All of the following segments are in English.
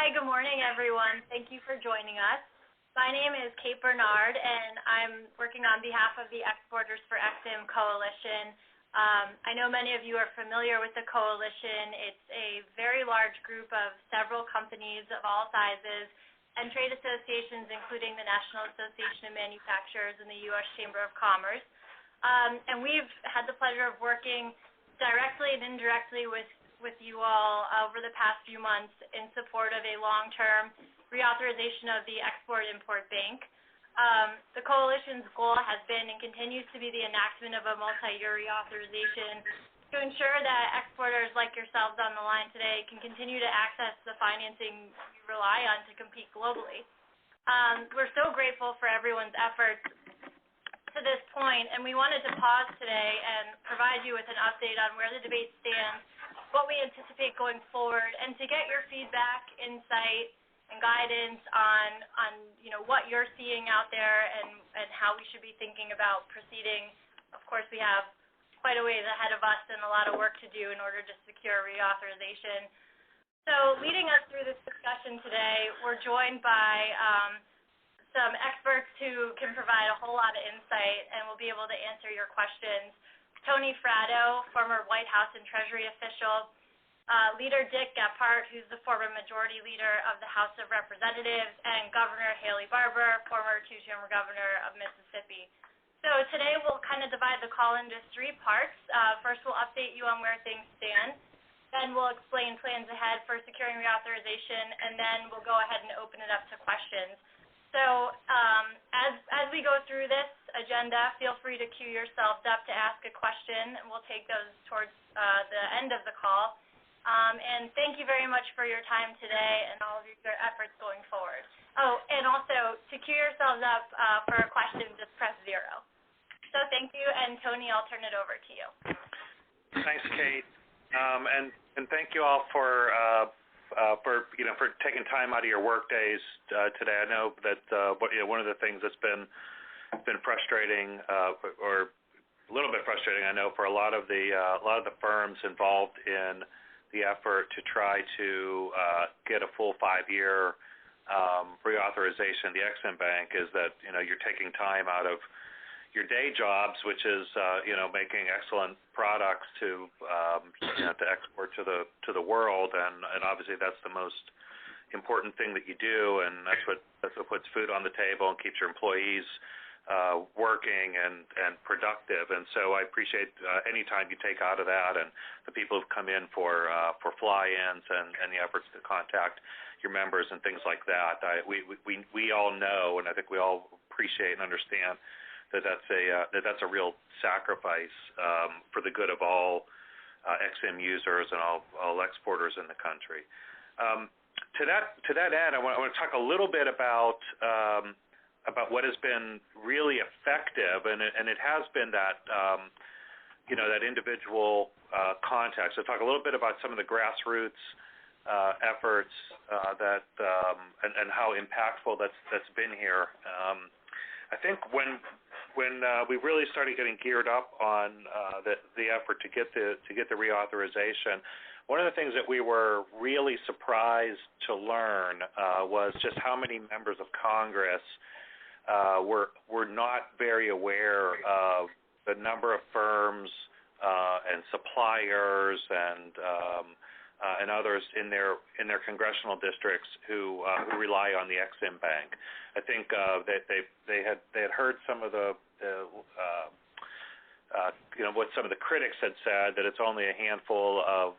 Hi, good morning, everyone. Thank you for joining us. My name is Kate Bernard, and I'm working on behalf of the Exporters for EXIM Coalition. I know many of you are familiar with the coalition. It's a very large group of several companies of all sizes and trade associations, including the National Association of Manufacturers and the U.S. Chamber of Commerce. And we've had the pleasure of working directly and indirectly with you all over the past few months in support of a long-term reauthorization of the Export-Import Bank. The coalition's goal has been and continues to be the enactment of a multi-year reauthorization to ensure that exporters like yourselves on the line today can continue to access the financing you rely on to compete globally. We're so grateful for everyone's efforts to this point, and we wanted to pause today and provide you with an update on where the debate stands, what we anticipate going forward, and to get your feedback, insight, and guidance on what you're seeing out there and how we should be thinking about proceeding. Of course, we have quite a ways ahead of us and a lot of work to do in order to secure reauthorization. So leading us through this discussion today, we're joined by some experts who can provide a whole lot of insight and will be able to answer your questions. Tony Fratto, former White House and Treasury official, Leader Dick Gephardt, who's the former Majority Leader of the House of Representatives, and Governor Haley Barbour, former two-term Governor of Mississippi. So today we'll kind of divide the call into three parts. First, we'll update you on where things stand. Then we'll explain plans ahead for securing reauthorization, and then we'll go ahead and open it up to questions. So as we go through this agenda, feel free to queue yourselves up to ask a question, and we'll take those towards the end of the call. And thank you very much for your time today and all of your efforts going forward. Oh, and also, to queue yourselves up for a question, just press 0. So thank you, and Tony, I'll turn it over to you. Thanks, Kate, and thank you all for taking time out of your work days today. I know that one of the things that's been frustrating, or a little bit frustrating, I know, for a lot of the firms involved in the effort to try to get a full 5-year reauthorization of the EXIM Bank, is that you're taking time out of your day jobs, which is making excellent products to export to the world, and obviously that's the most important thing that you do, and that's what puts food on the table and keeps your employees working and productive. And so I appreciate any time you take out of that, and the people who've come in for fly-ins and the efforts to contact your members and things like that. We all know, and I think we all appreciate and understand that's a real sacrifice for the good of all EXIM users and all exporters in the country. To that end, I want to talk a little bit about what has been really effective, and it has been that that individual contact. So talk a little bit about some of the grassroots efforts and how impactful that's been here. I think when we really started getting geared up on the effort to get the reauthorization, one of the things that we were really surprised to learn was just how many members of Congress were not very aware of the number of firms and suppliers and others in their congressional districts who rely on the EXIM Bank. I think that they had heard some of what some of the critics had said, that it's only a handful of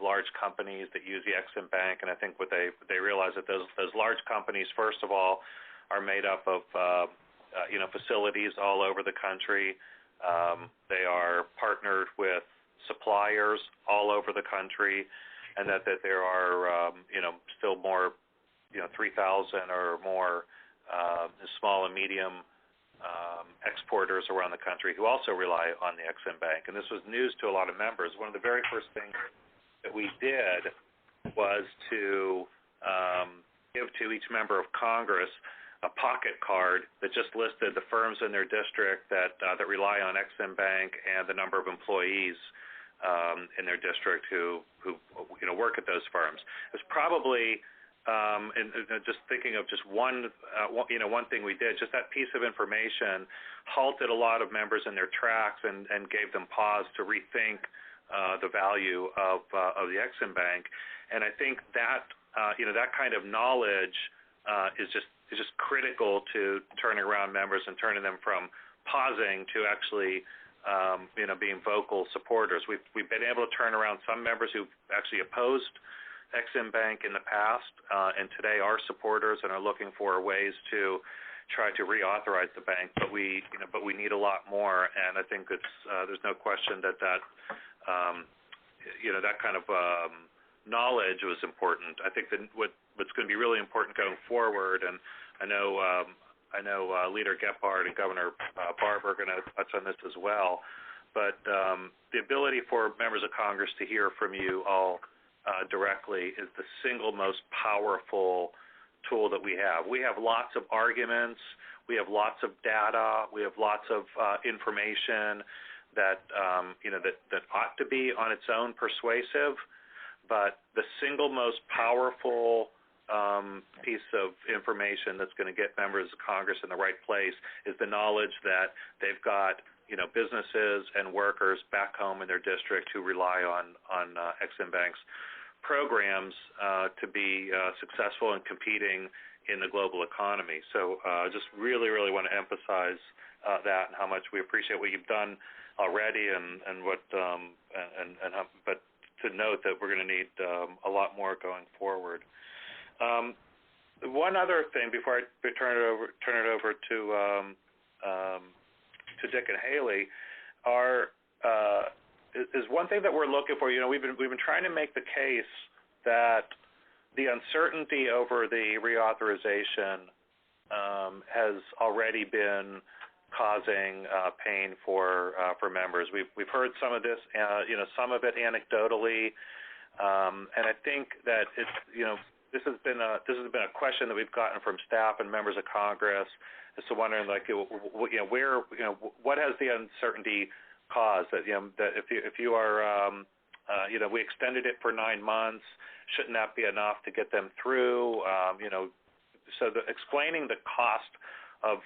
large companies that use the EXIM Bank, and I think what they realized that those large companies, first of all, are made up of facilities all over the country. They are partnered with suppliers all over the country, and that there are still more 3,000 or more small and medium exporters around the country who also rely on the EXIM Bank. And this was news to a lot of members. One of the very first things that we did was to give to each member of Congress a pocket card that just listed the firms in their district that rely on EXIM Bank and the number of employees in their district who work at those firms. It's probably and just thinking of just one thing we did, just that piece of information halted a lot of members in their tracks and gave them pause to rethink the value of the Ex-Im Bank. And I think that that kind of knowledge is just critical to turning around members and turning them from pausing to actually being vocal supporters. We've been able to turn around some members who've actually opposed Ex-Im Bank in the past, and today are supporters and are looking for ways to try to reauthorize the bank. But we need a lot more, and I think there's no question that that kind of knowledge was important. I think that what's going to be really important going forward, and I know Leader Gephardt and Governor Barbour are going to touch on this as well, but the ability for members of Congress to hear from you all directly is the single most powerful tool that we have. We have lots of arguments, we have lots of data, we have lots of information that that ought to be on its own persuasive, but the single most powerful piece of information that's going to get members of Congress in the right place is the knowledge that they've got businesses and workers back home in their district who rely on Ex-Im Bank's programs to be successful in competing in the global economy. So just really want to emphasize that and how much we appreciate what you've done already, but to note that we're going to need a lot more going forward. One other thing before I turn it over to Dick and Haley is one thing that we're looking for. We've been trying to make the case that the uncertainty over the reauthorization has already been causing pain for members. We've heard some of this, some of it anecdotally, and I think that this has been a question that we've gotten from staff and members of Congress as to wondering what has the uncertainty caused? That if you are we extended it for 9 months, shouldn't that be enough to get them through? So explaining the cost of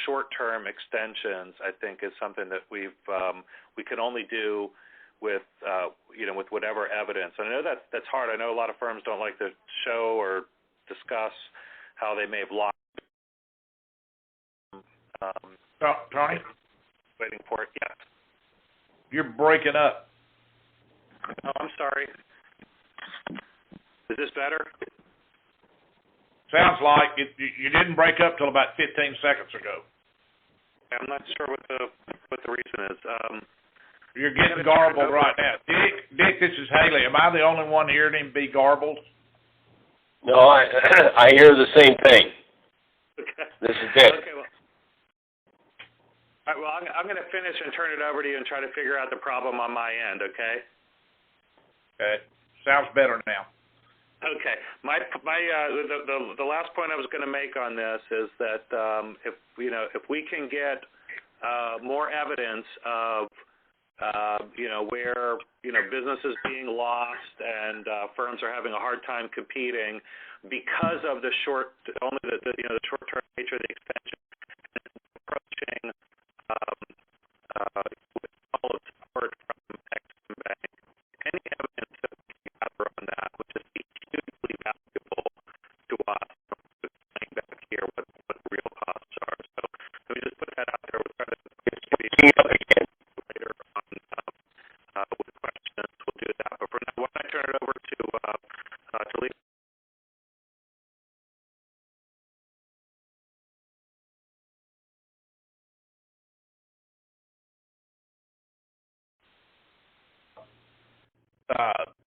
short-term extensions, I think, is something that we can only do with whatever evidence. And I know that's hard. I know a lot of firms don't like to show or discuss how they may have lost. Tony? Waiting for it. Yes. You're breaking up. Oh, I'm sorry. Is this better? Sounds like you didn't break up till about 15 seconds ago. I'm not sure what the reason is. You're getting garbled right now. Dick, this is Haley. Am I the only one hearing him be garbled? No, I hear the same thing. Okay. This is Dick. Okay, well, all right, well, I'm going to finish and turn it over to you and try to figure out the problem on my end, okay? Okay. Sounds better now. Okay. The last point I was going to make on this is that if we can get more evidence of where businesses being lost and firms are having a hard time competing because of the short-term nature of the extension, approaching with all of support from Ex-Im Bank, any evidence that we can gather on that would just be hugely valuable to us from back here what the real costs are. So let me just put that out there. We'll try to later on with questions. We'll do that. But for now, why don't I turn it over to Lee?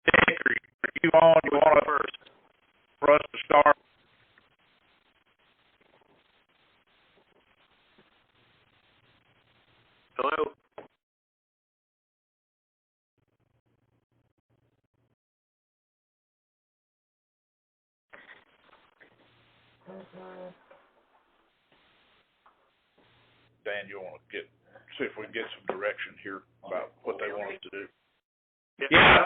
Dick, are you on? You want first for us to start? Hello? Dan, you want to see if we can get some direction here about what they want us to do? Yeah.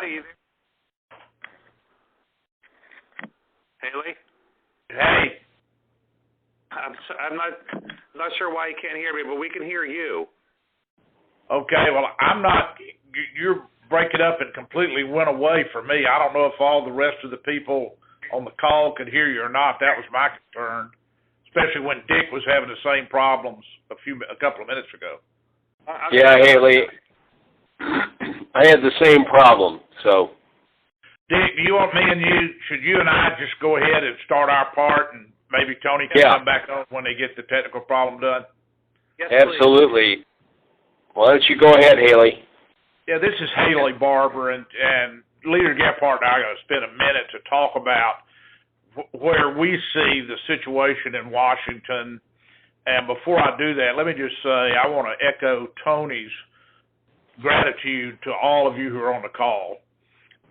Haley? Hey, I'm not sure why you can't hear me, but we can hear you. okay, well, I'm not, you're breaking up and completely went away for me. I don't know if all the rest of the people on the call could hear you or not. That was my concern, especially when Dick was having the same problems a couple of minutes ago. Yeah, Haley, I had the same problem, so. Dick, do you want me and should you and I just go ahead and start our part, and maybe Tony can come back on when they get the technical problem done? Yes, absolutely. Why don't you go ahead, Haley? Yeah, this is Haley Barber, and Leader Gephardt and I are going to spend a minute to talk about where we see the situation in Washington. And before I do that, let me just say I want to echo Tony's gratitude to all of you who are on the call.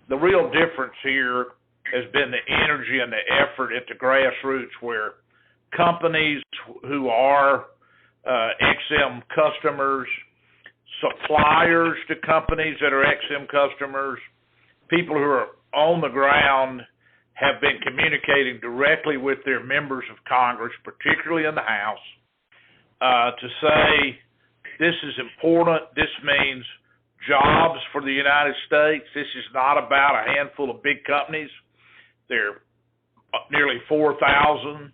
The real difference here has been the energy and the effort at the grassroots, where companies who are XM customers, suppliers to companies that are XM customers, people who are on the ground have been communicating directly with their members of Congress, particularly in the House, to say this is important. This means jobs for the United States. This is not about a handful of big companies. There are nearly 4,000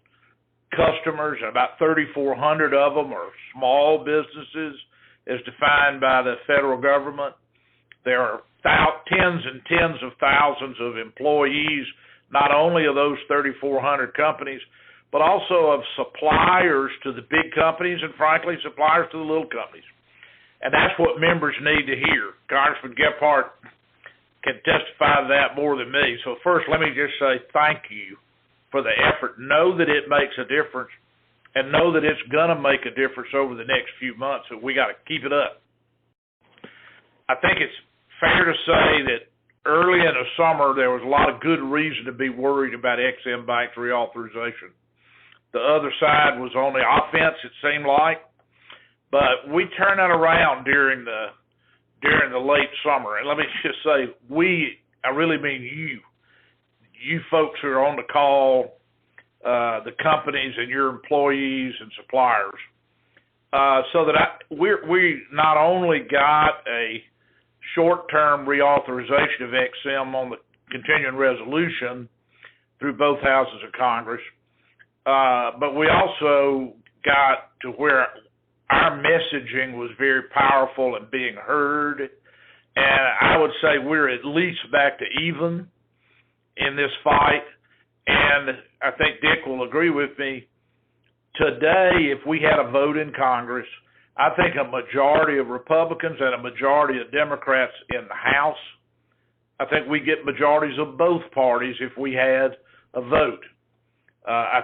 customers, and about 3,400 of them are small businesses as defined by the federal government. There are tens and tens of thousands of employees, not only of those 3,400 companies, but also of suppliers to the big companies and, frankly, suppliers to the little companies. And that's what members need to hear. Congressman Gephardt can testify to that more than me. So first, let me just say thank you for the effort. Know that it makes a difference, and know that it's going to make a difference over the next few months, so we got to keep it up. I think it's fair to say that early in the summer, there was a lot of good reason to be worried about XM Bank's reauthorization. The other side was on the offense, it seemed like, but we turned that around during the late summer. And let me just say, I really mean you folks who are on the call, the companies and your employees and suppliers, so that we not only got a short-term reauthorization of XM on the continuing resolution through both houses of Congress, but we also got to where our messaging was very powerful and being heard. And I would say we're at least back to even in this fight. And I think Dick will agree with me. Today, if we had a vote in Congress, I think a majority of Republicans and a majority of Democrats in the House, I think we get majorities of both parties if we had a vote. I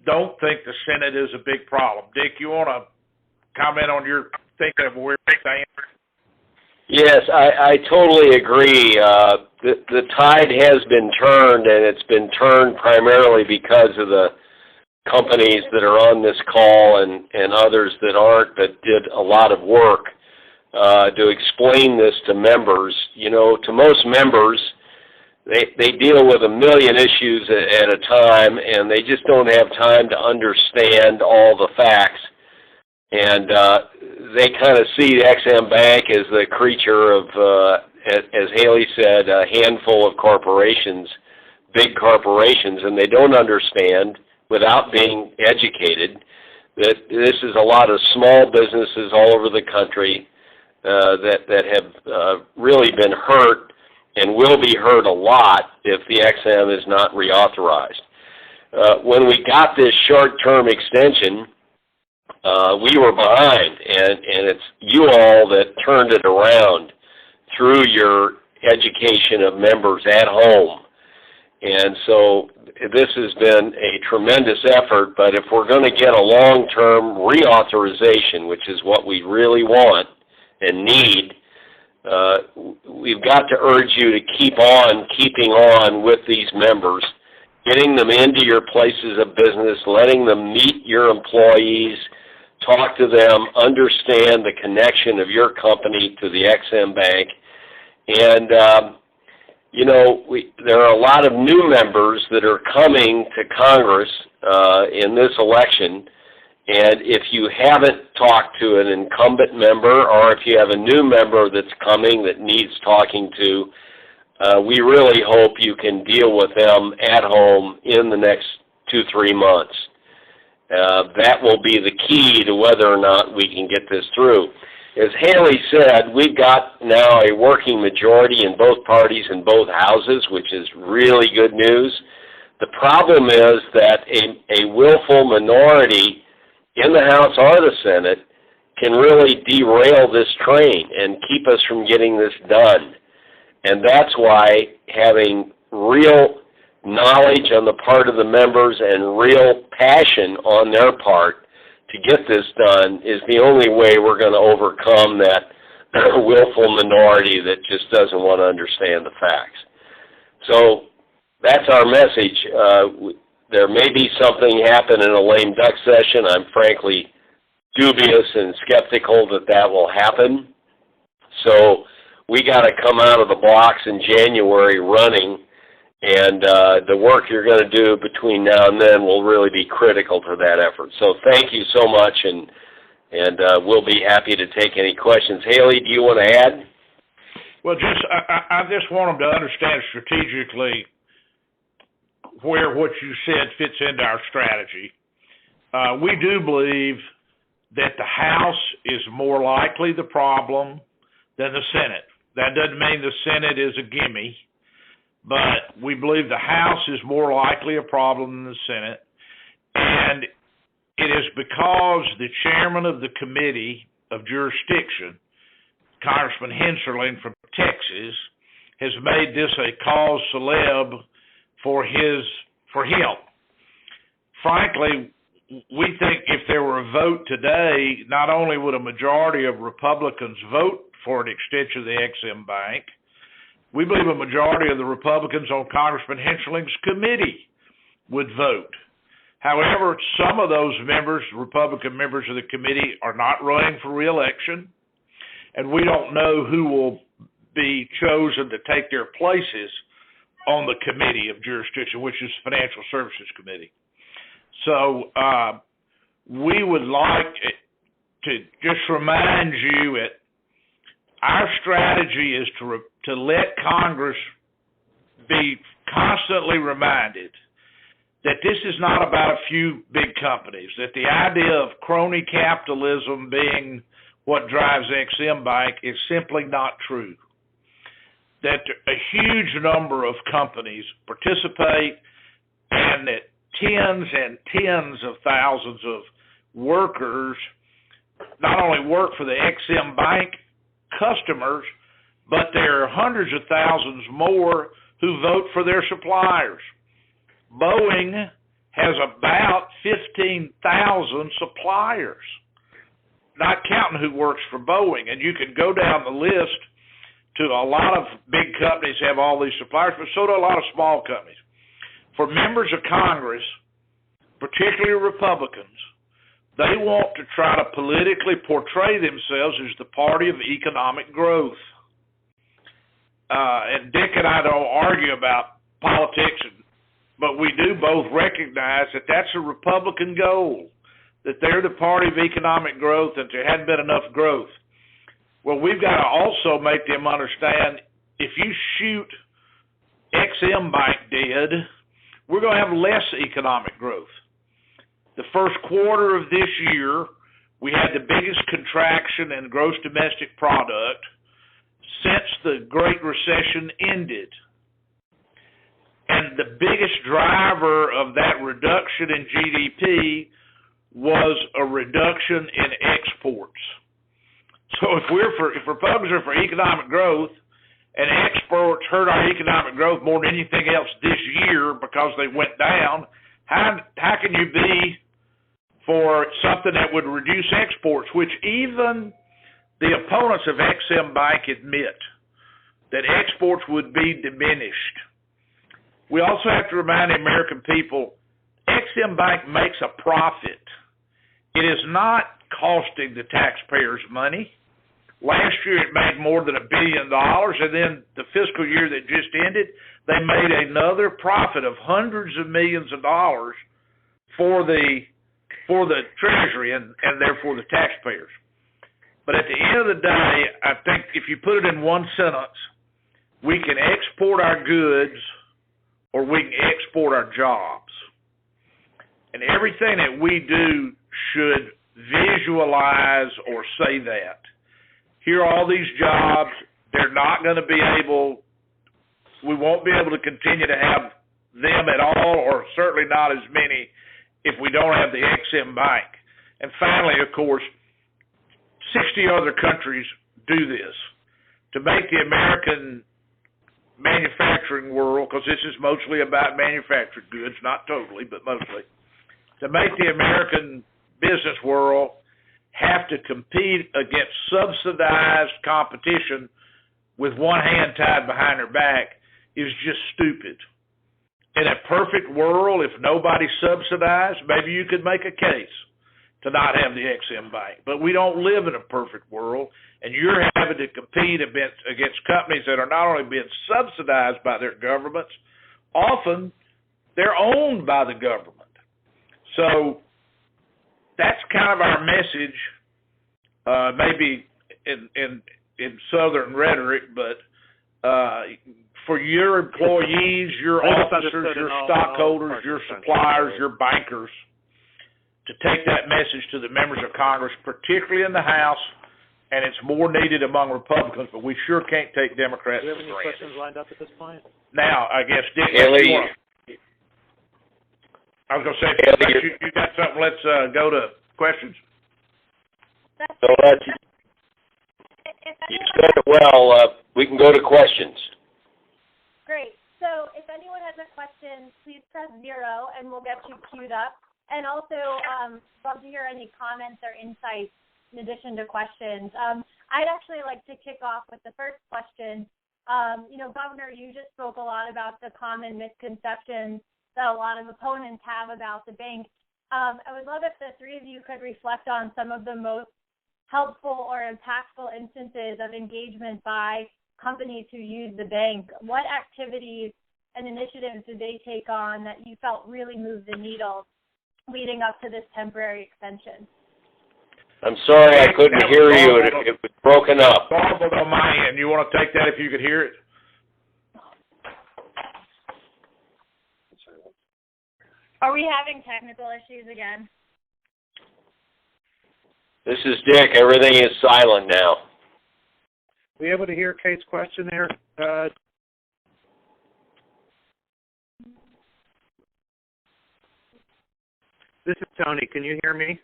don't think the Senate is a big problem. Dick, you want to comment on your thinking of where we stand? Yes, I totally agree. The tide has been turned, and it's been turned primarily because of the companies that are on this call and others that aren't, that did a lot of work to explain this to members. You know, to most members, they deal with a million issues at a time, and they just don't have time to understand all the facts. And they kind of see XM Bank as the creature of, as Haley said, a handful of corporations, big corporations, and they don't understand, without being educated, that this is a lot of small businesses all over the country that have really been hurt and will be hurt a lot if the XM is not reauthorized. When we got this short-term extension, we were behind, and it's you all that turned it around through your education of members at home. And so this has been a tremendous effort, but if we're going to get a long-term reauthorization, which is what we really want and need, we've got to urge you to keep on keeping on with these members, getting them into your places of business, letting them meet your employees, talk to them, understand the connection of your company to the XM Bank, and there are a lot of new members that are coming to Congress in this election, and if you haven't talked to an incumbent member or if you have a new member that's coming that needs talking to, we really hope you can deal with them at home in the next 2-3 months. That will be the key to whether or not we can get this through. As Haley said, we've got now a working majority in both parties in both houses, which is really good news. The problem is that a willful minority in the House or the Senate can really derail this train and keep us from getting this done. And that's why having real knowledge on the part of the members and real passion on their part to get this done is the only way we're going to overcome that willful minority that just doesn't want to understand the facts. So that's our message. There may be something happen in a lame duck session. I'm frankly dubious and skeptical that will happen. So we got to come out of the blocks in January running, and the work you're going to do between now and then will really be critical to that effort. So thank you so much, and we'll be happy to take any questions. Haley, do you want to add? Well, I just want them to understand strategically where what you said fits into our strategy. We do believe that the House is more likely the problem than the Senate. That doesn't mean the Senate is a gimme, but we believe the House is more likely a problem than the Senate, and it is because the chairman of the Committee of Jurisdiction, Congressman Hensarling from Texas, has made this a cause célèbre for him. Frankly, we think if there were a vote today, not only would a majority of Republicans vote for an extension of the Ex-Im Bank, we believe a majority of the Republicans on Congressman Hensarling's committee would vote. However, some of those members, Republican members of the committee, are not running for re-election, and we don't know who will be chosen to take their places on the Committee of Jurisdiction, which is Financial Services Committee. So we would like to just remind you that our strategy is to let Congress be constantly reminded that this is not about a few big companies, that the idea of crony capitalism being what drives Ex-Im Bank is simply not true. That a huge number of companies participate and that tens and tens of thousands of workers not only work for the Ex-Im Bank customers, but there are hundreds of thousands more who vote for their suppliers. Boeing has about 15,000 suppliers, not counting who works for Boeing. And you can go down the list to a lot of big companies have all these suppliers, but so do a lot of small companies. For members of Congress, particularly Republicans, they want to try to politically portray themselves as the party of economic growth. And Dick and I don't argue about politics, but we do both recognize that that's a Republican goal, that they're the party of economic growth and there hadn't been enough growth. Well, we've got to also make them understand if you shoot Ex-Im Bank dead, we're going to have less economic growth. The first quarter of this year, we had the biggest contraction in gross domestic product since the Great Recession ended. And the biggest driver of that reduction in GDP was a reduction in exports. So if Republicans are for economic growth and exports hurt our economic growth more than anything else this year because they went down, how can you be for something that would reduce exports, which even the opponents of Ex-Im Bank admit that exports would be diminished. We also have to remind the American people, Ex-Im Bank makes a profit. It is not costing the taxpayers money. Last year it made more than $1 billion, and then the fiscal year that just ended, they made another profit of hundreds of millions of dollars for the Treasury and therefore the taxpayers. But at the end of the day, I think if you put it in one sentence, we can export our goods or we can export our jobs. And everything that we do should visualize or say that. Here are all these jobs. They're not going to be able, we won't be able to continue to have them at all, or certainly not as many if we don't have the Ex-Im Bank. And finally, of course, 60 other countries do this. To make the American manufacturing world, because this is mostly about manufactured goods, not totally, but mostly, to make the American business world have to compete against subsidized competition with one hand tied behind their back is just stupid. In a perfect world, if nobody subsidized, maybe you could make a case to not have the Ex-Im Bank. But we don't live in a perfect world, and you're having to compete against companies that are not only being subsidized by their governments, often they're owned by the government. So that's kind of our message, maybe in Southern rhetoric, but for your employees, your officers, your stockholders, your suppliers, your bankers, to take that message to the members of Congress, particularly in the House, and it's more needed among Republicans, but we sure can't take Democrats Do we have for any granted. questions lined up at this point? Now, I guess, Dick, Haley, I was going to say, Haley, you got something, let's go to questions. so let's, you said it well, we can go to questions. Great. So if anyone has a question, please press 0, and we'll get you queued up. And also, love to hear any comments or insights in addition to questions. I'd actually like to kick off with the first question. Governor, you just spoke a lot about the common misconceptions that a lot of opponents have about the bank. I would love if the three of you could reflect on some of the most helpful or impactful instances of engagement by companies who use the bank. What activities and initiatives did they take on that you felt really moved the needle leading up to this temporary extension? I'm sorry I couldn't hear you. It was broken up. Garbled on my end. You want to take that if you could hear it? Are we having technical issues again? This is Dick. Everything is silent now. Were you able to hear Kate's question there? This is Tony. Can you hear me?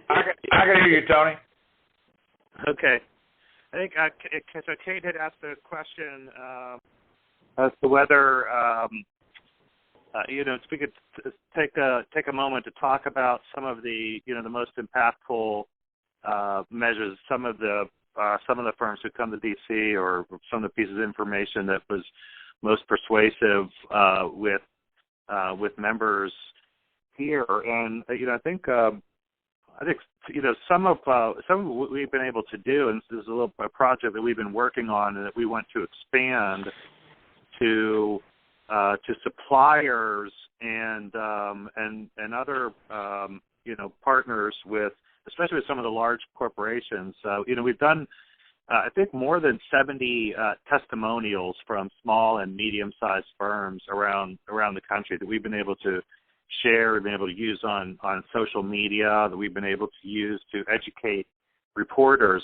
I can hear you, Tony. Okay. I think so Kate had asked a question as to whether if we could take a moment to talk about some of the the most impactful measures, some of the firms who come to D.C. or some of the pieces of information that was most persuasive with members here. And I think some of what we've been able to do, and this is a project that we've been working on and that we want to expand to suppliers and other partners with, especially with some of the large corporations. We've done I think more than 70 testimonials from small and medium-sized firms around the country that we've been able to share, we've been able to use on social media, that we've been able to use to educate reporters.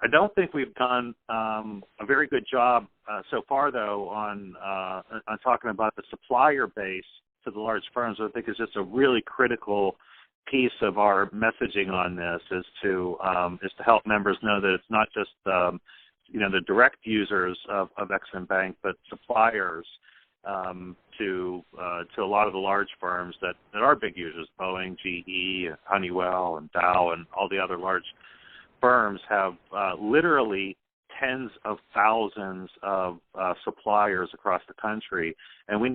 I don't think we've done a very good job so far, though, on talking about the supplier base to the large firms. I think is just a really critical piece of our messaging on this is to help members know that it's not just the direct users of Ex-Im Bank, but suppliers to a lot of the large firms that are big users. Boeing, GE, Honeywell, and Dow, and all the other large firms have literally tens of thousands of suppliers across the country, and we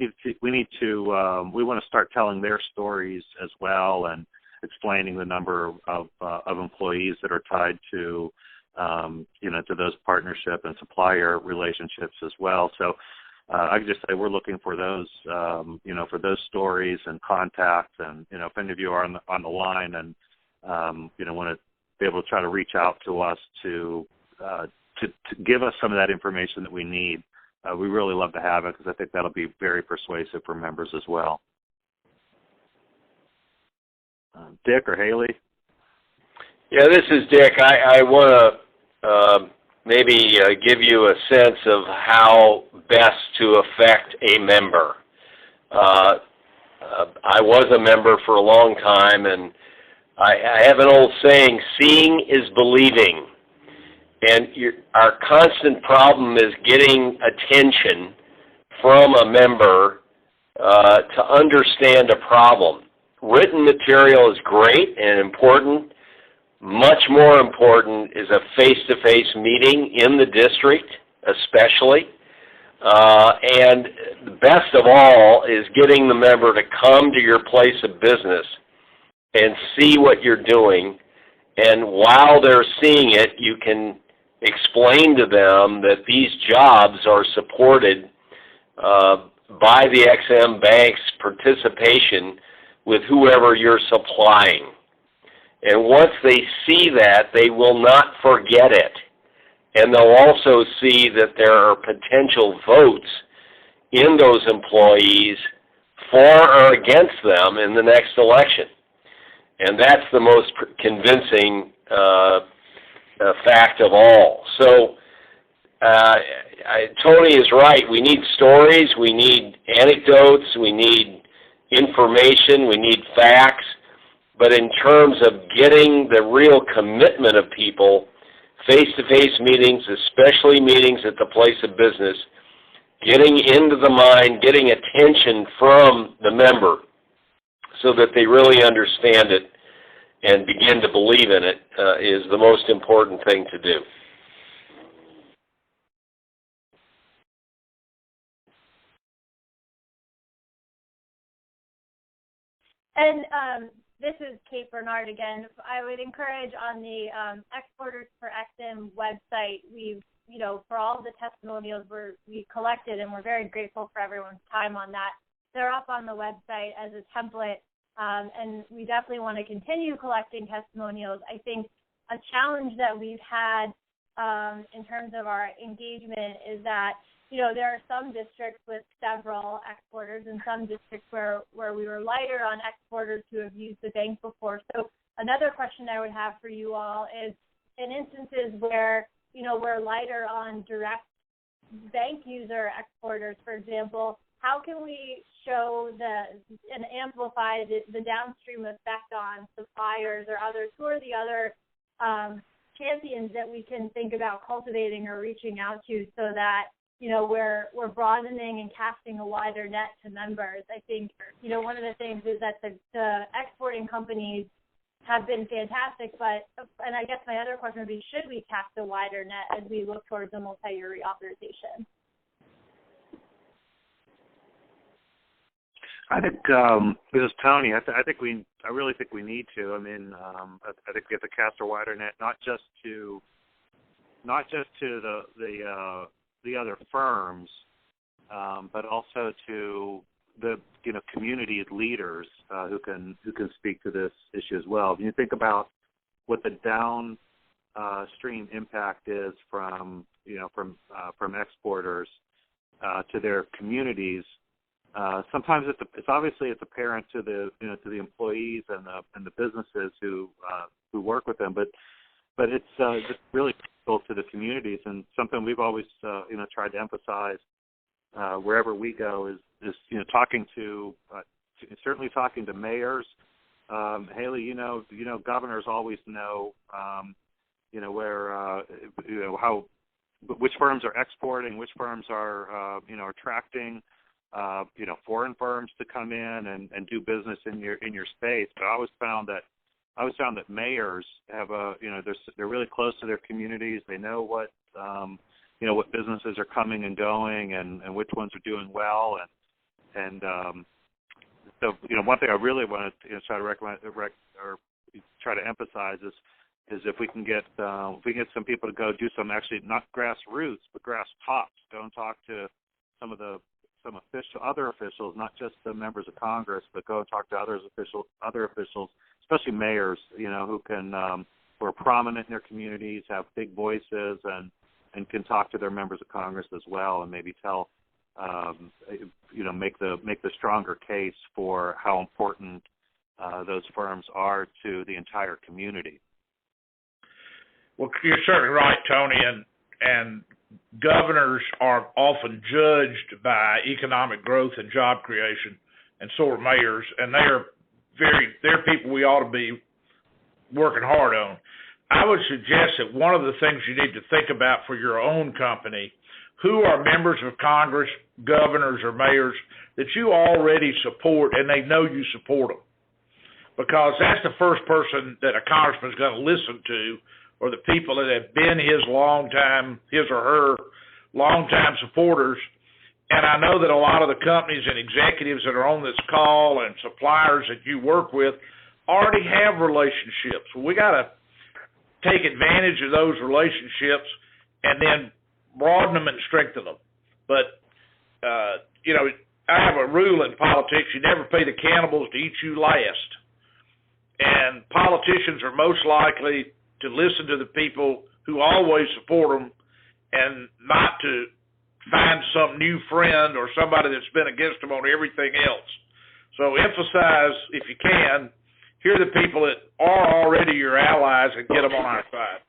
want to start telling their stories as well, and explaining the number of employees that are tied to to those partnership and supplier relationships as well. So I can just say we're looking for those for those stories and contacts, and if any of you are on the line and want to be able to try to reach out to us to give us some of that information that we need. We really love to have it because I think that'll be very persuasive for members as well. Dick or Haley? Yeah, this is Dick. I want to maybe give you a sense of how best to affect a member. I was a member for a long time, and I have an old saying, seeing is believing. And our constant problem is getting attention from a member to understand a problem. Written material is great and important. Much more important is a face-to-face meeting in the district, especially. And the best of all is getting the member to come to your place of business and see what you're doing. And while they're seeing it, you can explain to them that these jobs are supported by the XM Bank's participation with whoever you're supplying. And once they see that, they will not forget it. And they'll also see that there are potential votes in those employees for or against them in the next election. And that's the most convincing fact of all. So Tony is right. We need stories, we need anecdotes, we need information, we need facts. But in terms of getting the real commitment of people, face-to-face meetings, especially meetings at the place of business, getting into the mind, getting attention from the member so that they really understand it and begin to believe in it is the most important thing to do. And this is Kate Bernard again. I would encourage on the Exporters for XM website, we've, for all of the testimonials we collected, and we're very grateful for everyone's time on that. They're up on the website as a template, and we definitely want to continue collecting testimonials. I think a challenge that we've had in terms of our engagement is that, there are some districts with several exporters and some districts where we were lighter on exporters who have used the bank before. So another question I would have for you all is, in instances where, we're lighter on direct bank user exporters, for example, how can we show and amplify the downstream effect on suppliers or others? Who are the other champions that we can think about cultivating or reaching out to so that we're broadening and casting a wider net to members? I think, one of the things is that the exporting companies have been fantastic, and I guess my other question would be, should we cast a wider net as we look towards a multi-year reauthorization? I think this is Tony. I really think we need to. I mean, I think we have to cast a wider net, not just to the other firms, but also to the community leaders who can speak to this issue as well. When you think about what the downstream impact is from exporters to their communities, sometimes it's obviously apparent to the employees and the businesses who work with them, but it's just really critical to the communities, and something we've always tried to emphasize wherever we go is certainly talking to mayors. Haley, governors always know where which firms are exporting, which firms are attracting foreign firms to come in and do business in your space. But I always found that mayors have they're really close to their communities. They know what what businesses are coming and going and which ones are doing well, and so one thing I really want to try to or try to emphasize is if we can get some people to go do some, actually not grassroots but grass tops, go and talk to some other officials, not just the members of Congress, but go and talk to other officials, especially mayors, who are prominent in their communities, have big voices, and can talk to their members of Congress as well, and maybe tell, make the stronger case for how important those firms are to the entire community. Well, you're certainly right, Tony, and governors are often judged by economic growth and job creation, and so are mayors, and they're people we ought to be working hard on. I would suggest that one of the things you need to think about for your own company, who are members of Congress, governors, or mayors that you already support and they know you support them. Because that's the first person that a congressman is going to listen to, or the people that have been his or her longtime supporters. And I know that a lot of the companies and executives that are on this call and suppliers that you work with already have relationships. We got to take advantage of those relationships and then broaden them and strengthen them. But, I have a rule in politics: you never pay the cannibals to eat you last. And politicians are most likely to listen to the people who always support them and not to find some new friend or somebody that's been against them on everything else. So emphasize, if you can, hear the people that are already your allies and get them on our side.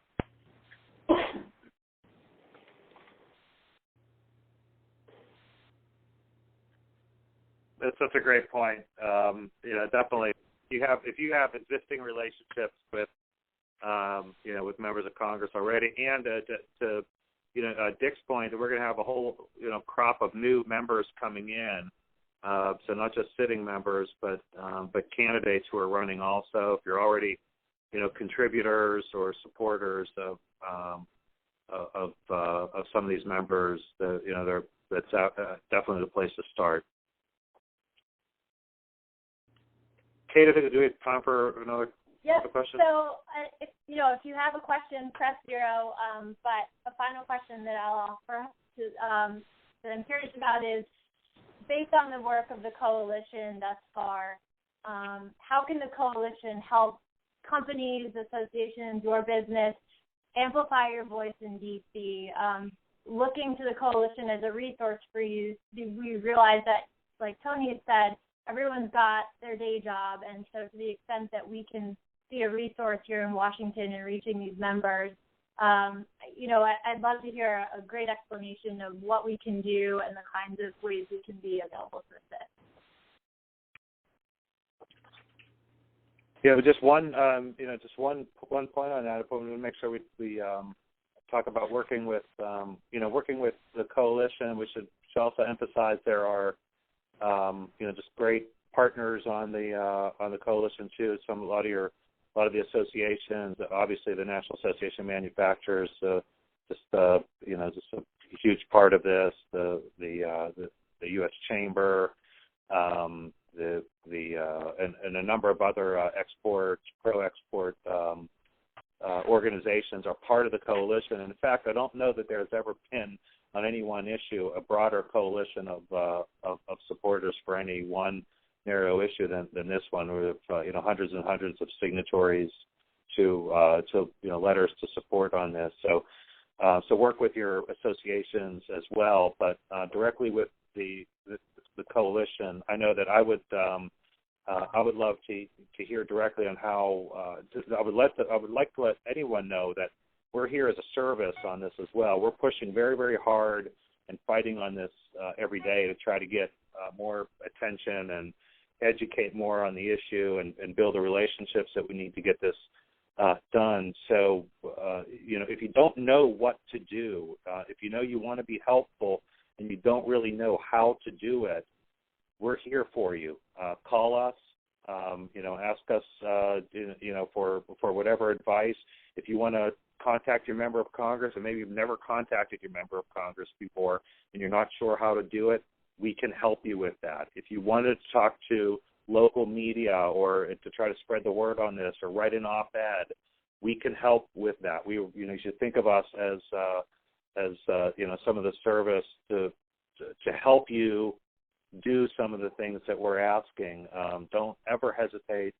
That's such a great point. Definitely, if you have existing relationships with, with members of Congress already, and to Dick's point, that we're going to have a whole, crop of new members coming in. So not just sitting members, but candidates who are running also. If you're already, contributors or supporters of some of these members, that's definitely the place to start. Kate, I think do we have time for another question? So if you have a question, press 0. But a final question that I'll offer that I'm curious about is, based on the work of the coalition thus far, how can the coalition help companies, associations, your business amplify your voice in D.C.? Looking to the coalition as a resource for you, we realize that, like Tony had said, everyone's got their day job, and so to the extent that we can be a resource here in Washington and reaching these members, I'd love to hear a great explanation of what we can do and the kinds of ways we can be available to assist. Yeah, just one point on that. I want to make sure we talk about working with the coalition. We should also emphasize there are just great partners on the coalition too. A lot of the associations, obviously the National Association of Manufacturers, just a huge part of this. The U.S. Chamber, and a number of other pro-export organizations are part of the coalition. And in fact, I don't know that there's ever been on any one issue a broader coalition of supporters for any one narrow issue than this one, with hundreds and hundreds of signatories to letters to support on this. So work with your associations as well, but directly with the coalition. I know that I would love to hear directly on how. I would like to let anyone know that we're here as a service on this as well. We're pushing very, very hard and fighting on this every day to try to get more attention and educate more on the issue and build the relationships that we need to get this done. So, if you don't know what to do, if you know you want to be helpful and you don't really know how to do it, we're here for you. Call us, ask us, for whatever advice. If you want to contact your member of Congress, and maybe you've never contacted your member of Congress before and you're not sure how to do it, we can help you with that. If you wanted to talk to local media or to try to spread the word on this or write an op-ed, we can help with that. You should think of us as some of the service to help you do some of the things that we're asking. Don't ever hesitate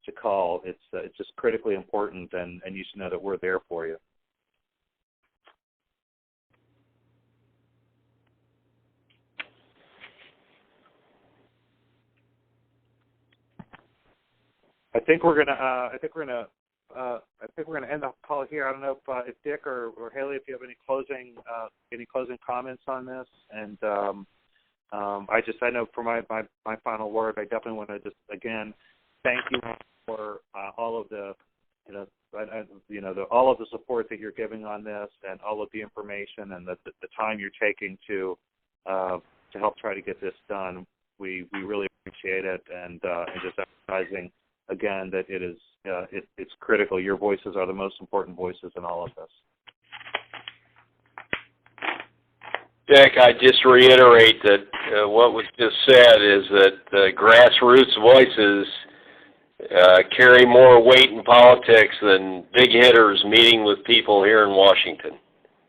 to call. It's just critically important, and you should know that we're there for you. I think we're gonna end the call here. I don't know if Dick or Haley, if you have any closing comments on this. And I know for my final word, I definitely want to just again thank you for all of the all of the support that you're giving on this, and all of the information and the time you're taking to help try to get this done. We really appreciate it, and just emphasizing again that it's critical. Your voices are the most important voices in all of this. Dick, I just reiterate that what was just said is that the grassroots voices carry more weight in politics than big hitters meeting with people here in Washington.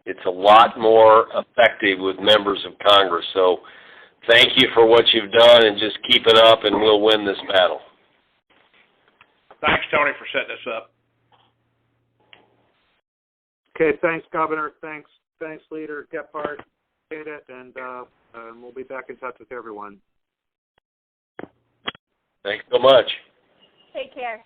It's a lot more effective with members of Congress. So thank you for what you've done, and just keep it up, and we'll win this battle. Thanks, Tony, for setting this up. Okay, thanks, Governor. Thanks, Leader Gephardt. Appreciate it, and we'll be back in touch with everyone. Thanks so much. Take care.